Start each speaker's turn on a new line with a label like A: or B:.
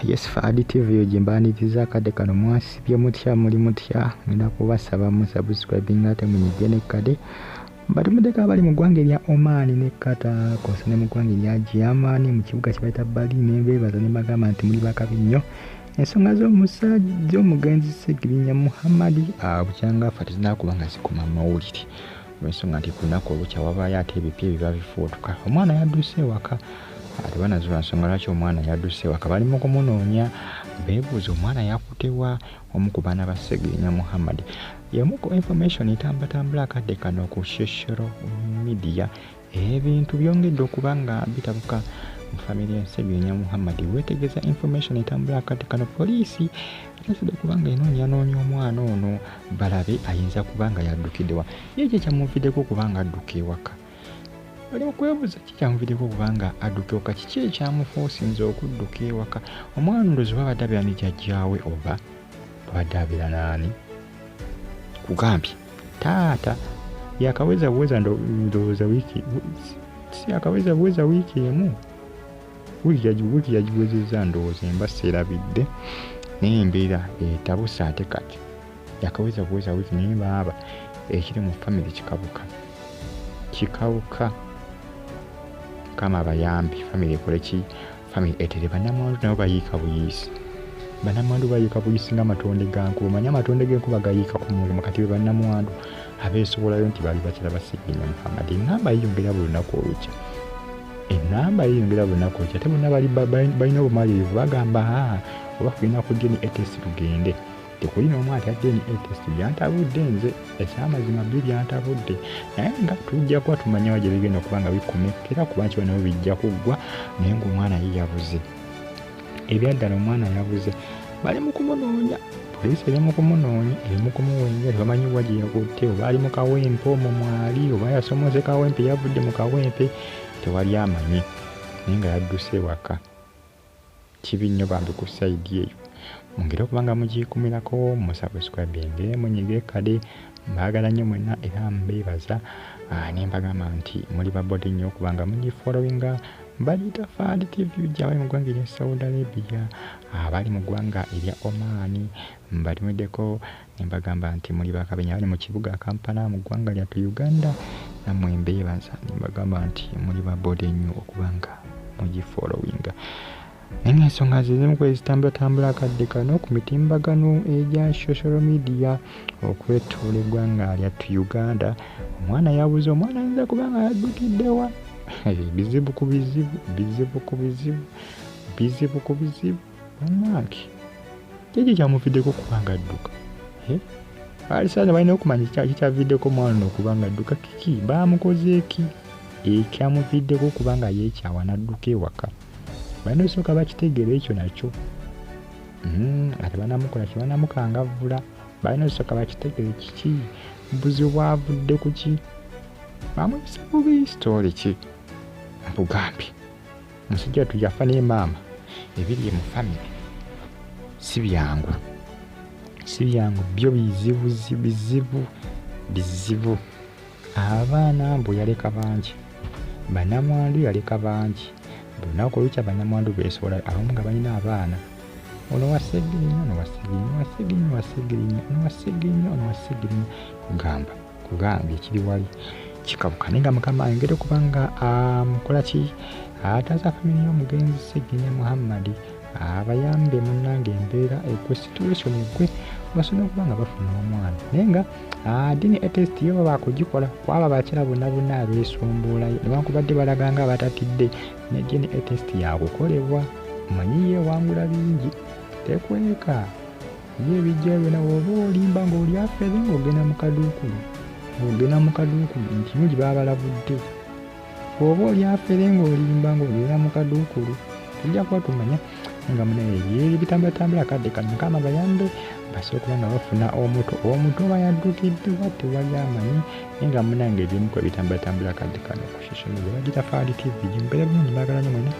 A: Yes, Fadi TV jimbaniriza akadde kano mwasibye mutya muli mutya ngenda kubasaba musubscribing ate munyige nekkade batumudeka abali mu ggwanga erya Oman ne Qatar kosa ne mu ggwanga erya Germany mu kibuga kye bayita Berlin beebaza ne bagamba nti muli bakabi nnyo ensonga z'omusajja omugenzi Ssegirinya Muhammad bukyanga ffe tezinakubanga zikoma mawulire olw'ensonga nti ku lunaku olukya wabaayo ate ebipya ebiba bifuutuka omwana yadduse ewaka ate banazuula nsonga lwaki omwana yadduse ewaka bali mu kumunoonya beebuuza omwana yakutewa omu ku baana ba Ssegirinya Muhammad y'emu ku information etambatambula akadde kano ku social media ebintu byongedde okuba nga bitabuka mu famire ya Ssegirinya Muhammad weetegereza information etambula akadde kano poliisi eteesedde okuba nga enoonya omwana ono balabe ayinza kuba nga yaddukiddewa ye kye kyamuviddeko okuba nga adduka ewaka bali okwebuuza ki kyamuviddeko okuba nga adduka ewaka kiki ekyamufuusinza okudduka ewaka omwana ndowooza babadde abeera ne jjajjaawe oba babadde abeera n'ani kugambye taata yakaweza buweza ndowooza wiiki si yakaweza buweza wiiki emu wiiki yagiwezezza ndowooza embasa erabidde naye embeera etabuse ate kati yakaweza buweza wiiki naye baaba ekiri mu famire kikawuka kama abayambi famire ekole ki famire etere bannamwandu nabo bayiika buyiisi bannamwandu bayiika buyiisi ng'amatonde gankuba manye amatonde g'enkuba gayiika ku mulimu kati be bannamwandu abeesobolayo nti baali bakyala ba Ssegirinya Muhammad ennamba yeyongera buli lunaku olukya ate bonna balina obumalirivu bagamba oba tulina ku DNA test tugende tekuli n'omu ati DNA test byantabudde nze ekyamazima byo byantabudde naye nga tujja kuba tumanyawo gye bigenda okuba nga bikomekera kuba nti nabo bijja kuggwa naye ng'omwana ye yabuze ebyaddala omwana yabuze bali mu kumunoonya poliisi eri mu kumunoonya eri mu kumuwenja tebamanyiwa gye yakutte oba ali mu kawempe omwo mwali oba yasomose kawempe yavudde mu kawempe tewali amanyi naye nga yadduse ewaka kibi nnyo bambi ku sayidi eyo mungere okuba nga mugikumirako musubscribinge munyige kade mbaagala nnyo mwenna era mbeebaza ne mbagamba nti muli babode nnyo okuba nga mugifollowinga bagiyita Fadi TV gy'abali mu ggwanga erya Saudi Arabia abali mu ggwanga erya Oman mbatumiddeko ne mbagamba nti muli bakabenya abali mu kibuga Kampala mu ggwanga lyattu Uganda nammwe mbeebaza ne mbagamba nti muli babode nnyo okuba nga mugifollowinga naye ensonga zizimu kwezitambula akadde kano ku mitimbagano egya social media okwetoola eggwanga lyattu Uganda omwana yabuze omwana ayinza kuba nga yaddukiddewa bizibu ku bizibu bannange kyekyo kyamuviddeko okuba nga adduka alisaana balina okumanya kikyaviddeko omwana okuba nga adduka kiki baamukoze ki ekyamuviddeko okuba nga yeekyawa n'adduka ewaka balina osooka bakitegeera ekyo nakyo ate banamukola kye banamukangavvula balina osooka bakitegeere kiki buzibu bwavudde ku ki bamuyisa bubi sitoole ki mpugambye omusajja wattu yafa naye maama ebiri mu famire si byangu byo bizibu abaana mbu yaleka bangi bannamwandu yaleka bangi buli lunaku olukya bannamwandu beesobola abamu nga balina abaana ono wa Ssegirinya kugamba ekiri wali kikabuka naye nga mukama engeri okuba nga mukola ki ataza famire y'omugenzi Ssegirinya Muhammad abayambe munnange embeera ekwe situation ekwe basobola okuba nga bafuna omwana naye nga DNA test yo baba bakugikola kwaba abakyala bonna abeesumbuulayo newankubadde balaga nga abatatidde ne DNA test yakukolebwa omanyi yeewangula bingi tekweka ye ebijja byonna oba olimba ng'oli afere ng'ogenda mu kaduukulu nti mungi baba balabudde oba oli afere ng'olimba ng'ogenda mu kaduukulu tujja kuba tumanya nga munaye ebitambula akadde kano mukama bayambe basobola okuba nga bafuna omuto oba yaddukiddewa tewali amanyi naye nga munange ebimu ku ebitambula akadde kano ku social media bagita Fadi TV gimbeera bulungi mbagala nnyo mwena